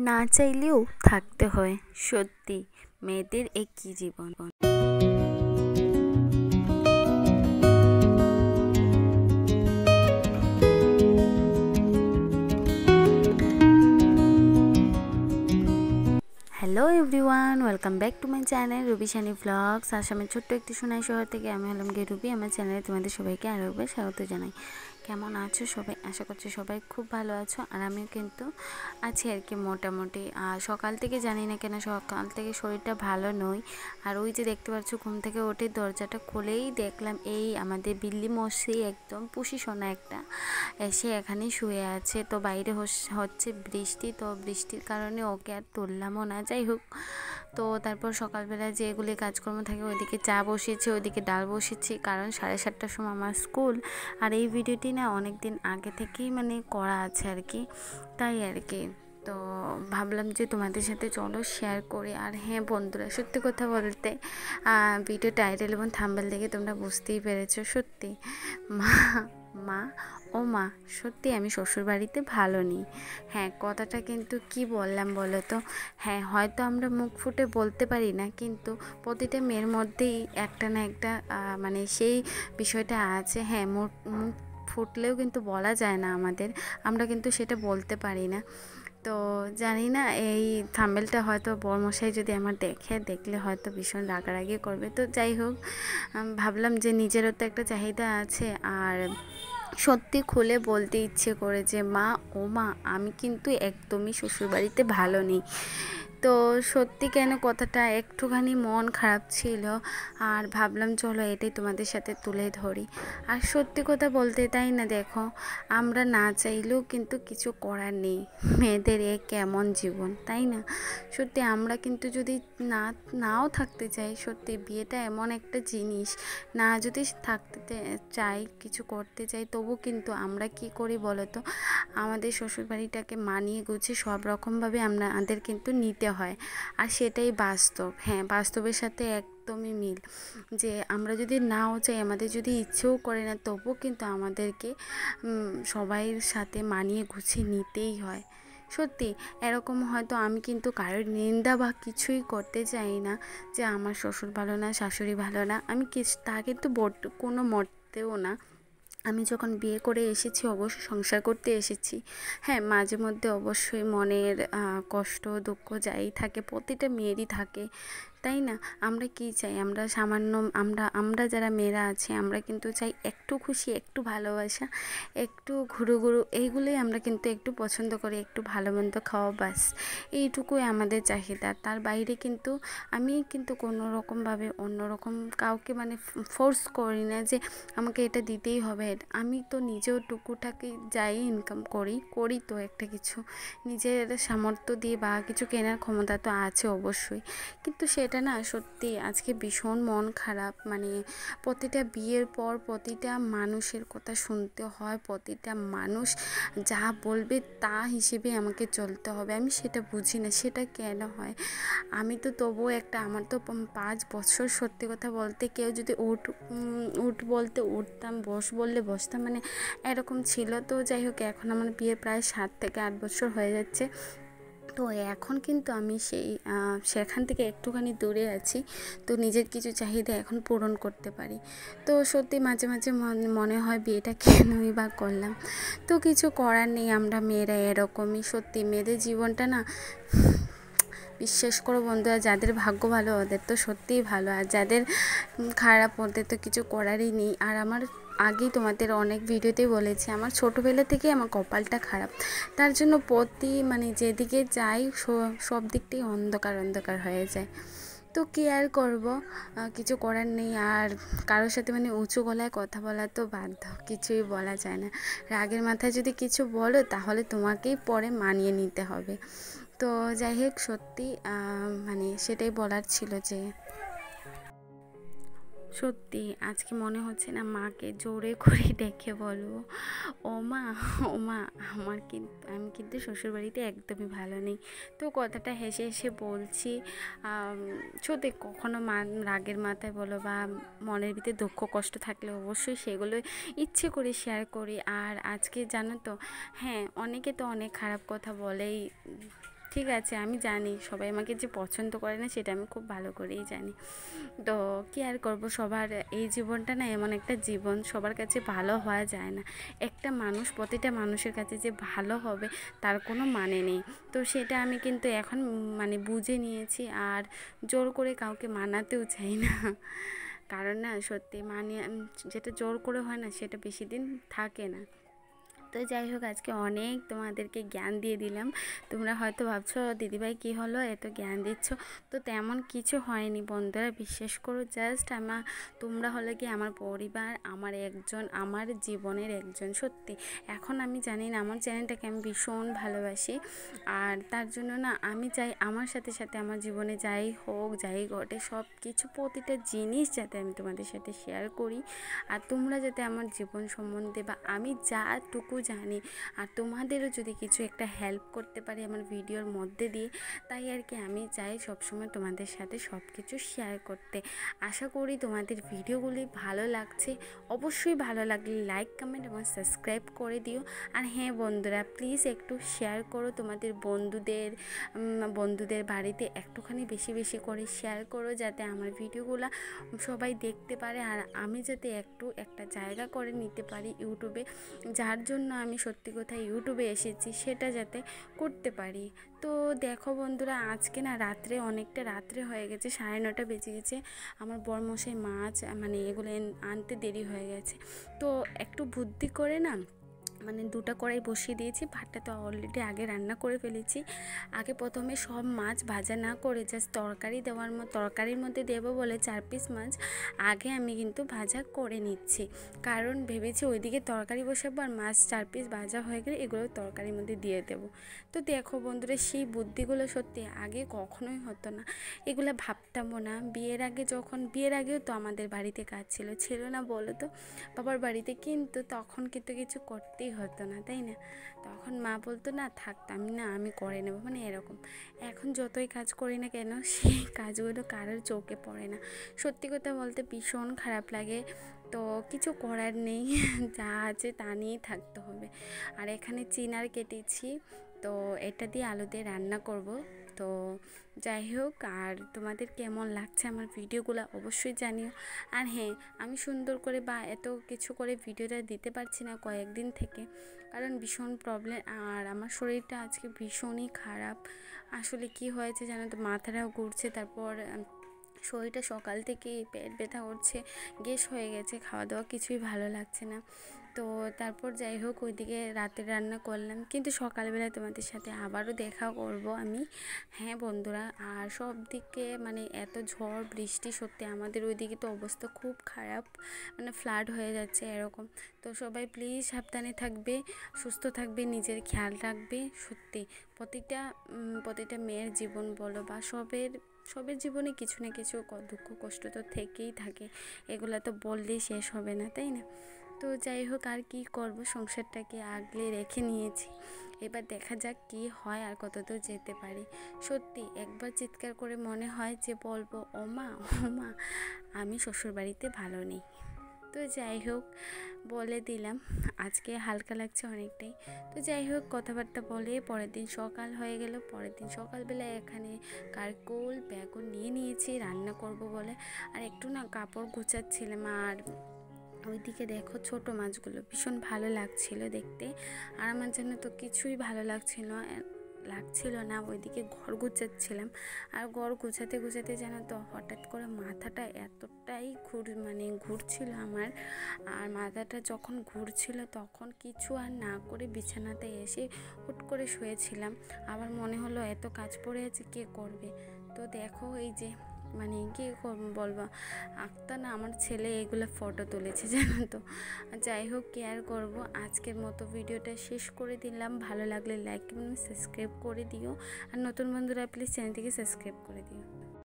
না চাইলেও থাকতে হয়। সত্যি মেয়েদের একই জীবন। Hello everyone, welcome back to my channel Ruby Sunny blogs. আসামের ছোট্ট একটি সোনাই শহর থেকে আমি হলাম গিয়ে রুবি। আমার চ্যানেলে তোমাদের সবাইকে আরও একবার স্বাগত জানাই। কেমন আছো সবাই? আশা করছি সবাই খুব ভালো আছো, আর আমিও কিন্তু আছি আর কি মোটামুটি। সকাল থেকে জানি না কেন সকাল থেকে শরীরটা ভালো নয়। আর ওই যে দেখতে পাচ্ছ, ঘুম থেকে উঠে দরজাটা খুলেই দেখলাম এই আমাদের বিল্লি মশি, একদম পুষি সোনা একটা, সে এখানেই শুয়ে আছে। তো বাইরে হচ্ছে বৃষ্টি, তো বৃষ্টির কারণে ওকে আর তুললামও না। যাই হোক, তো তারপর সকালবেলা যেগুলি কাজকর্ম থাকে ওইদিকে চা বসিয়েছি, ওইদিকে ডাল বসিয়েছি, কারণ 7:30টার সময় আমার স্কুল। আর এই ভিডিওটি না অনেক দিন আগে থেকেই মানে করা আছে আর কি, তাই আর কি। তো ভাবলাম যে তোমাদের সাথে চলো শেয়ার করি। আর হ্যাঁ বন্ধুরা, সত্যি কথা বলতে ভিডিও টাইটেল এবং থাম্বনেল দেখে তোমরা বুঝতেই পেরেছো, সত্যি মা মা ও মা, সত্যি আমি শ্বশুরবাড়িতে ভালো নেই। হ্যাঁ, কথাটা কিন্তু কি বললাম বলো তো? হ্যাঁ, হয়তো আমরা মুখ ফুটে বলতে পারি না, কিন্তু প্রতিটা মেয়ের মধ্যেই একটা না একটা মানে সেই বিষয়টা আছে। হ্যাঁ, মুখ ফুটলেও কিন্তু বলা যায় না আমরা কিন্তু সেটা বলতে পারি না। তো জানি না, এই থাম্বনেলটা হয়তো বরমশাই যদি আমার দেখলে হয়তো ভীষণ রাগারাগি করবে। তো যাই হোক, ভাবলাম যে নিজেরও তো একটা চাহিদা আছে, আর সত্যি খুলে বলতে ইচ্ছে করে যে মা ও মা, আমি কিন্তু একদমই শ্বশুরবাড়িতে ভালো নেই। তো সত্যি কেন কথাটা একটুখানি মন খারাপ ছিল, আর ভাবলাম চলো এটাই তোমাদের সাথে তুলে ধরি। আর সত্যি কথা বলতে, তাই না, দেখো আমরা না চাইলেও কিন্তু কিছু করার নেই। মেয়েদের এ কেমন জীবন, তাই না? সত্যি আমরা কিন্তু যদি নাও থাকতে চাই, সত্যি বিয়েটা এমন একটা জিনিস, না যদি থাকতে চাই, কিছু করতে চাই, তবু কিন্তু আমরা কি করি বলো তো? আমাদের শ্বশুরবাড়িটাকে মানিয়ে গুছিয়ে সব রকমভাবে আমাদের কিন্তু নিতে হয়। আর সেটাই বাস্তব। হ্যাঁ, বাস্তবের সাথে একদমই মিল, যে আমরা যদি নাও চাই, আমাদের যদি ইচ্ছেও করে না, তবুও কিন্তু আমাদেরকে সবাইয়ের সাথে মানিয়ে গুছিয়ে নিতেই হয়। সত্যি এরকম হয়তো আমি কিন্তু কারোর নিন্দা বা কিছুই করতে চাই না যে আমার শ্বশুর ভালো না, শাশুড়ি ভালো না, আমি তা কিন্তু কোনো মতেও না। আমি যখন বিয়ে করে এসেছি, অবশ্যই সংসার করতে এসেছি। হ্যাঁ, মাঝে মধ্যে অবশ্যই মনের কষ্ট দুঃখ যাই থাকে, প্রতিটা মেয়েরই থাকে, তাই না? আমরা কি চাই? আমরা সামান্য আমরা যারা মেয়েরা আছি, আমরা কিন্তু চাই একটু খুশি, একটু ভালোবাসা, একটু ঘুরু এইগুলোই আমরা কিন্তু একটু পছন্দ করি, একটু ভালো মন্দ খাওয়া, বাস এইটুকুই আমাদের চাহিদা। তার বাইরে কিন্তু আমি কিন্তু কোনো রকমভাবে অন্যরকম কাউকে মানে ফোর্স করি না যে আমাকে এটা দিতেই হবে। আমি তো নিজেও টুকুটাকি যাই ইনকাম করি তো একটা কিছু নিজের সামর্থ্য দিয়ে, বা কিছু কেনার ক্ষমতা তো আছে অবশ্যই, কিন্তু সেটা না সত্যি আজকে ভীষণ মন খারাপ। মানে প্রতিটা বিয়ের পর প্রতিটা মানুষের কথা শুনতে হয়, প্রতিটা মানুষ যা বলবে তা হিসেবে আমাকে চলতে হবে। আমি সেটা বুঝি না, সেটা কেন হয়। আমি তো তবুও আমার তো 5 বছর সত্যি কথা বলতে, কেউ যদি উঠ বলতে উঠতাম, বস বললে বসতাম, মানে এরকম ছিল। তো যাই হোক, এখন আমার বিয়ের প্রায় 7 থেকে 8 বছর হয়ে যাচ্ছে। তো এখন কিন্তু আমি সেখান থেকে একটুখানি দূরে আছি, তো নিজের কিছু চাহিদা এখন পূরণ করতে পারি। তো সত্যি মাঝে মাঝে মনে হয় বিয়েটা কেনই বা করলাম। তো কিছু করার নেই, আমরা মেয়েরা এরকমই। সত্যি মেয়েদের জীবনটা না, বিশ্বাস করো বন্ধুরা, যাদের ভাগ্য ভালো ওদের তো সত্যিই ভালো, আর যাদের খারাপ ওদের তো কিছু করারই নেই। আর আমার আগেই তোমাদের অনেক ভিডিওতেই বলেছি, আমার ছোটোবেলা থেকেই আমার কপালটা খারাপ, তার জন্য মানে যেদিকে যাই সব দিকটাই অন্ধকার হয়ে যায়। তো কি আর করবো, কিছু করার নেই। আর কারোর সাথে মানে উঁচু গলায় কথা বলা তো বাধ্য, কিছুই বলা যায় না। রাগের মাথায় যদি কিছু বলো, তাহলে তোমাকেই পরে মানিয়ে নিতে হবে। তো যাই হোক, সত্যি মানে সেটাই বলার ছিল, যে সত্যি আজকে মনে হচ্ছে না মাকে জোরে করে ডেকে বলবো, ও মা ও মা, আমি কিন্তু শ্বশুরবাড়িতে একদমই ভালো নেই। তো কথাটা হেসে হেসে বলছি। সত্যি কখনো রাগের মাথায় বলো বা মনের ভিতরে দুঃখ কষ্ট থাকলে অবশ্যই সেগুলো ইচ্ছে করে শেয়ার করি। আর আজকে জানো তো, হ্যাঁ, অনেকে তো অনেক খারাপ কথা বলেই, ঠিক আছে, আমি জানি সবাই আমাকে যে পছন্দ করে না সেটা আমি খুব ভালো করেই জানি। তো কী আর করবো, সবার এই জীবনটা না এমন একটা জীবন, সবার কাছে ভালো হওয়া যায় না। একটা মানুষ প্রতিটা মানুষের কাছে যে ভালো হবে তার কোনো মানে নেই। তো সেটা আমি কিন্তু এখন মানে বুঝে নিয়েছি, আর জোর করে কাউকে মানাতেও চাই না। কারণ না সত্যি মানিয়ে যেটা জোর করে হয় না সেটা বেশি দিন থাকে না। তো যাই হোক, আজকে অনেক তোমাদেরকে জ্ঞান দিয়ে দিলাম। তোমরা হয়তো ভাবছো দিদিভাই কী হলো, এত জ্ঞান দিচ্ছ। তো তেমন কিছু হয়নি বন্ধুরা, বিশ্বাস করো। জাস্ট তোমরা হলে কি আমার পরিবার, আমার জীবনের একজন। সত্যি এখন আমি জানি না, আমার চ্যানেলটাকে আমি ভীষণ ভালোবাসি, আর তার জন্য না আমি চাই আমার সাথে সাথে আমার জীবনে যাই হোক যাই ঘটে সব কিছু প্রতিটা জিনিস যাতে আমি তোমাদের সাথে শেয়ার করি, আর তোমরা যাতে আমার জীবন সম্বন্ধে বা আমি যাটুকু জানি আর তোমাদেরও যদি কিছু একটা হেল্প করতে পারি আমার ভিডিওর মধ্যে দিয়ে, তাই আর কি আমি চাই সবসময় তোমাদের সাথে সব কিছু শেয়ার করতে। আশা করি তোমাদের ভিডিওগুলি ভালো লাগছে। অবশ্যই ভালো লাগলে লাইক, কমেন্ট এবং সাবস্ক্রাইব করে দিও। আর হ্যাঁ বন্ধুরা, প্লিজ একটু শেয়ার করো তোমাদের বন্ধুদের বাড়িতে একটুখানি বেশি বেশি করে শেয়ার করো, যাতে আমার ভিডিওগুলো সবাই দেখতে পারে, আর আমি যাতে একটা জায়গা করে নিতে পারি ইউটিউবে, যার জন্য আমি সত্যি কথা ইউটিউবে এসেছি সেটা যাতে করতে পারি। তো দেখো বন্ধুরা, আজকে না অনেকটা রাত্রে হয়ে গেছে, 9:30 বেজে গেছে। আমার বরমশাই মাছ মানে এগুলো আনতে দেরি হয়ে গেছে। তো একটু বুদ্ধি করে না মানে 2টা কড়াই বসিয়ে দিয়েছি। ভাতটা তো অলরেডি আগে রান্না করে ফেলেছি। আগে প্রথমে সব মাছ ভাজা না করে জাস্ট তরকারির মধ্যে দেবো বলে 4 পিস মাছ আগে আমি কিন্তু ভাজা করে নিচ্ছি, কারণ ভেবেছি ওইদিকে তরকারি বসাবো আর মাছ 4 পিস ভাজা হয়ে গেলে এগুলো তরকারির মধ্যে দিয়ে দেবো। তো দেখো বন্ধুরা, সেই বুদ্ধিগুলো সত্যি আগে কখনোই হতো না, এগুলো ভাবতামও না। বিয়ের আগেও তো আমাদের বাড়িতে কাজ ছিল না বলো তো, বাবার বাড়িতে, কিন্তু তখন কিন্তু কিছু করতেই হতো না, তাই না? তখন মা বলতো না থাক, আমি করে নেবো, মানে এরকম। এখন যতই কাজ করি না কেন সেই কাজগুলো কারোর চোখে পড়ে না। সত্যি কথা বলতে ভীষণ খারাপ লাগে। তো কিছু করার নেই, যা আছে তা নিয়েই থাকতে হবে। আর এখানে চিনার কেটেছি, তো এটা দিয়ে আলু দিয়ে রান্না করব। তো যাই হোক, আর তোমাদের কেমন লাগছে আমার ভিডিওগুলো অবশ্যই জানিও। আর হ্যাঁ, আমি সুন্দর করে বা এত কিছু করে ভিডিওটা দিতে পারছি না কয়েকদিন থেকে, কারণ ভীষণ প্রবলেম, আর আমার শরীরটা আজকে ভীষণই খারাপ। আসলে কি হয়েছে জানো তো, মাথাটাও ঘুরছে, তারপর শরীরটা সকাল থেকে পেট ব্যথা করছে, গ্যাস হয়ে গেছে, খাওয়া দাওয়া কিছুই ভালো লাগছে না। তো তারপর যাই হোক ওইদিকে রাতে রান্না করলাম, কিন্তু সকালবেলা তোমাদের সাথে আবারও দেখা করব আমি। হ্যাঁ বন্ধুরা, আর সব দিকে মানে এত ঝড় বৃষ্টি, সত্যি আমাদের ওইদিকে তো অবস্থা খুব খারাপ, মানে ফ্লাড হয়ে যাচ্ছে এরকম। তো সবাই প্লিজ সাবধানে থাকবে, সুস্থ থাকবে, নিজের খেয়াল রাখবে। সত্যি প্রতিটা মেয়ের জীবন বলো বা সবের জীবনে কিছু না কিছু দুঃখ কষ্ট তো থেকেই থাকে, এগুলো তো বললেই শেষ হবে না, তাই না? তো যাই হোক, আর কি করব, সংসারটাকে আগলে রেখে নিয়েছি। এবার দেখা যাক কি হয় আর কতদূর যেতে পারি। সত্যি একবার চিৎকার করে মনে হয় যে বলবো, ও মা আমি শ্বশুরবাড়িতে ভালো নেই। তো যাই হোক, বলে দিলাম, আজকে হালকা লাগছে অনেকটাই। তো যাই হোক, কথাবার্তা বলে পরের দিন সকাল হয়ে গেল। পরের দিন সকালবেলা এখানে কারকোল বেগুন নিয়ে নিয়েছি রান্না করব বলে, আর একটু না কাপড় গুছাচ্ছিলাম। আর ওইদিকে দেখো ছোট মাছগুলো ভীষণ ভালো লাগছিল দেখতে, আর আমার জন্য তো কিছুই ভালো লাগছিল না। ওইদিকে ঘর গুছাচ্ছিলাম, আর ঘর গুছাতে জানো তো হঠাৎ করে মাথাটা এতটাই ঘুরছিল আমার। আর মাথাটা যখন ঘুরছিল তখন কিছু আর না করে বিছানাতে এসে হুট করে শুয়েছিলাম। আবার মনে হলো এত কাজ পড়ে আছে, কে করবে? তো দেখো এই যে কি বলবো, আক্তার না আমার ছেলে এগুলো ফটো তুলেছে জানো তো। যাই হোক, কেয়ার করব। আজকের মতো ভিডিওটা শেষ করে দিলাম। ভালো লাগলে লাইক এবং সাবস্ক্রাইব করে দিও, আর নতুন বন্ধুরা প্লিজ চ্যানেলটিকে সাবস্ক্রাইব করে দিও।